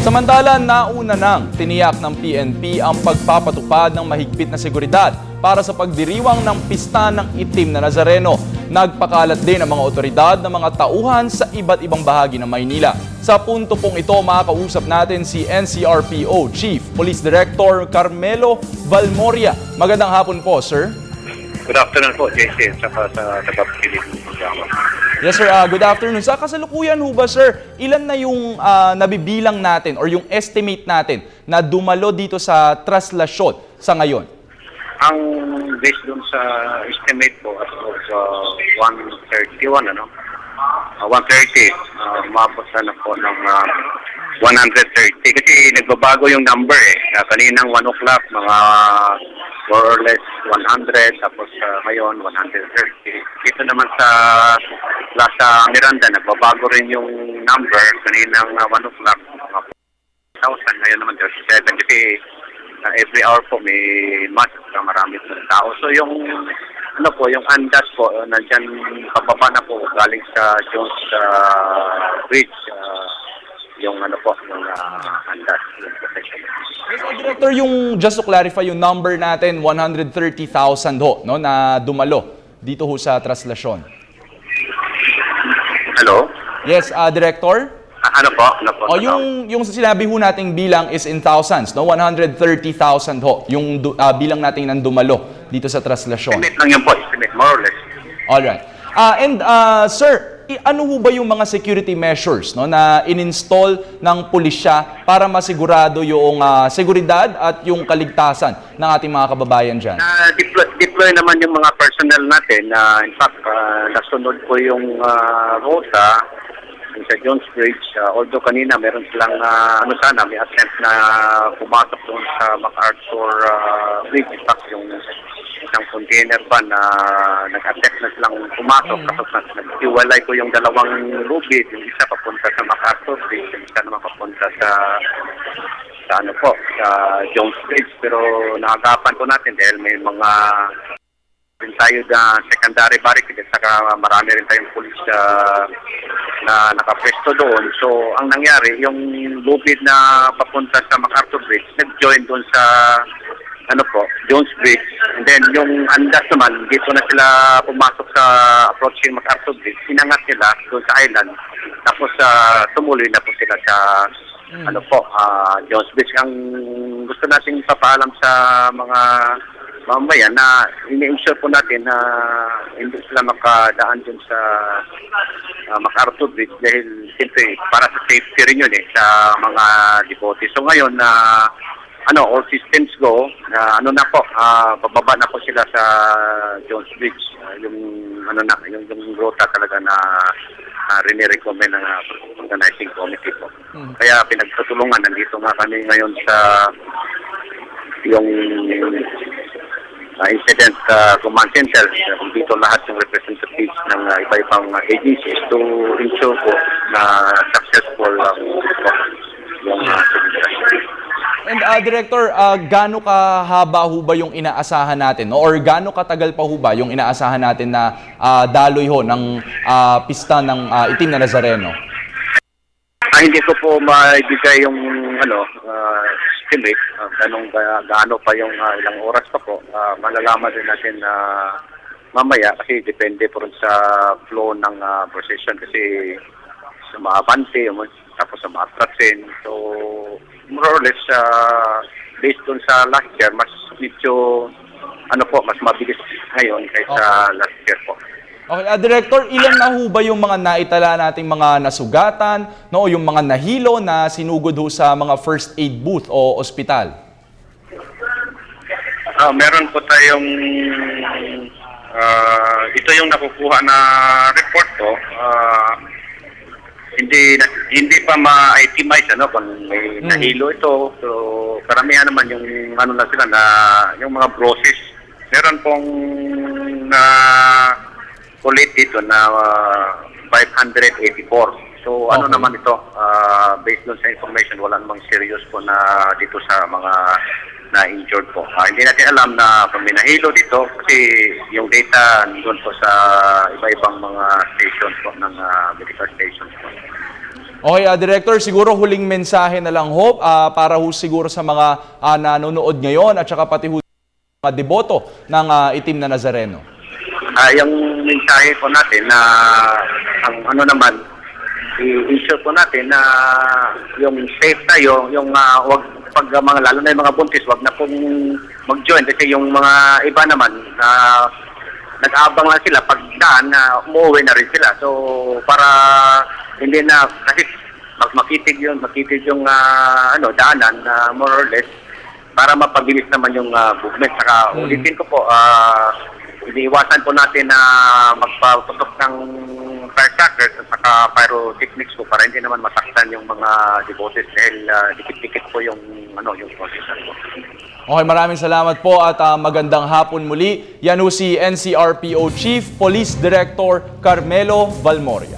Samantala, nauna nang tiniyak ng PNP ang pagpapatupad ng mahigpit na seguridad para sa pagdiriwang ng Pista ng Itim na Nazareno. Nagpakalat din ang mga otoridad ng mga tauhan sa iba't ibang bahagi ng Maynila. Sa punto pong ito, makakausap natin si NCRPO Chief Police Director Carmelo Valmoria. Magandang hapon po, sir. Good afternoon po, JC, at saka sa nagpapakilig ng programa. Yes, sir. Good afternoon. Sa kasalukuyan ho ba, sir, ilan na yung nabibilang natin or yung estimate natin na dumalo dito sa traslasyon sa ngayon? Ang based dun sa estimate po as of 131, 130, umabot na po ng 130. Kasi nagbabago yung number eh. Kaninang 1 o'clock, mga more or less 100, tapos ngayon 130. Dito naman sa Plaza Miranda, nagbabago rin yung number. Kaninang 1 o'clock, mga 1,000. Ngayon naman 37. Kasi every hour po may mas marami po ng tao. So yung yung andas po, nandyan pababa na po galing sa Jones Bridge. Yung andas, yung protection. Yes, Director, just to clarify, yung number natin, 130,000 ho, no, na dumalo dito ho sa traslasyon. Hello? Yes, Director? Ano po? Yung sinabi ho nating bilang is in thousands, no? 130,000 ho, yung bilang natin ng dumalo dito sa traslasyon. Estimate lang yun po, estimate, more or less. Alright. Sir, ano ho ba yung mga security measures, no, na in-install ng pulisya para masigurado yung seguridad at yung kaligtasan ng ating mga kababayan dyan? Deploy naman yung mga personnel natin. In fact, nasunod po yung rota sa Jones Bridge. Although kanina meron silang may attempt na pumasok doon sa MacArthur Bridge. In fact, yung isang container pa na nag-attempt na silang pumasok. Tapos nag-iwalay ko yung dalawang lubid. Yung isa papunta sa MacArthur Bridge, yung isa naman papunta sa Jones Bridge. Pero nakagapan ko natin dahil may mga rin tayo na secondary barricade at saka marami rin tayong police na nakapresto doon. So, ang nangyari, yung lubid na papunta sa MacArthur Bridge, nag-join doon sa Jones Bridge. And then, yung andas naman, dito na sila pumasok sa approaching MacArthur Bridge. Sinangat nila doon sa island. Tapos, tumuloy na po sila sa Jones Bridge. Ang gusto nating papaalam sa mga mamaya na ini-ensure po natin na hindi sila makadaan dun sa MacArthur Bridge dahil siyempre para sa safety rin yun sa mga devote. So ngayon all systems go, pababa na po sila sa Jones Bridge. Yung rota talaga na rini-recommend ng organizing committee po. Kaya pinagtutulungan, nandito nga kami ngayon sa yung incident command center. Dito lahat ng representatives ng iba-ibang agencies to ensure po na successful yung And Director, gaano kahaba ho ba yung inaasahan natin? No? Or gaano katagal pa ho ba yung inaasahan natin na daloy ho ng Pista ng Itim na Nazareno? Hindi ko po maibigay yung estimate, gaano pa yung ilang oras pa po. Malalaman din natin na mamaya kasi depende po rin sa flow ng procession kasi sa mga bante, tapos sa mga trasin. So, more or less, based dun sa last year, mas mas mabilis ngayon kaysa last year po. Okay, Director, ilan na ho ba yung mga naitala nating mga nasugatan, no, o yung mga nahilo na sinugod ho sa mga first aid booth o ospital? Meron po tayong ito yung nakukuha na report ko. Hindi pa ma-itemize kung may nahilo ito. So karamihan naman yung sila na yung mga bruises. Meron pong ulit dito na 584. So okay. Naman ito, based on sa information, wala namang serious po na dito sa mga na-injured po. Hindi natin alam na kung may nahilo dito kasi yung data doon po sa iba-ibang mga stations po ng medical stations po. Okay, Director, siguro huling mensahe na lang ho para ho siguro sa mga nanonood ngayon at saka pati ho sa mga deboto ng Itim na Nazareno. Yung mensahe po natin na ang ano naman, i-ensure po natin na yung safe tayo, yung wag pag mga lalo na yung mga buntis, wag na pong mag-join kasi yung mga iba naman nag-aabang lang sila pag daan na umuwi na rin sila. So para hindi na kasi makitid yung daanan more or less para mapabilis naman yung movement. Saka ulitin ko po, iniiwasan po natin na magpaputok ng firecrackers at saka pyrotechnics po para hindi naman masaktan yung mga devotees dahil dikit-dikit po yung procession po. Okay, maraming salamat po at magandang hapon muli. Yan ho si NCRPO Chief Police Director Carmelo Valmoria.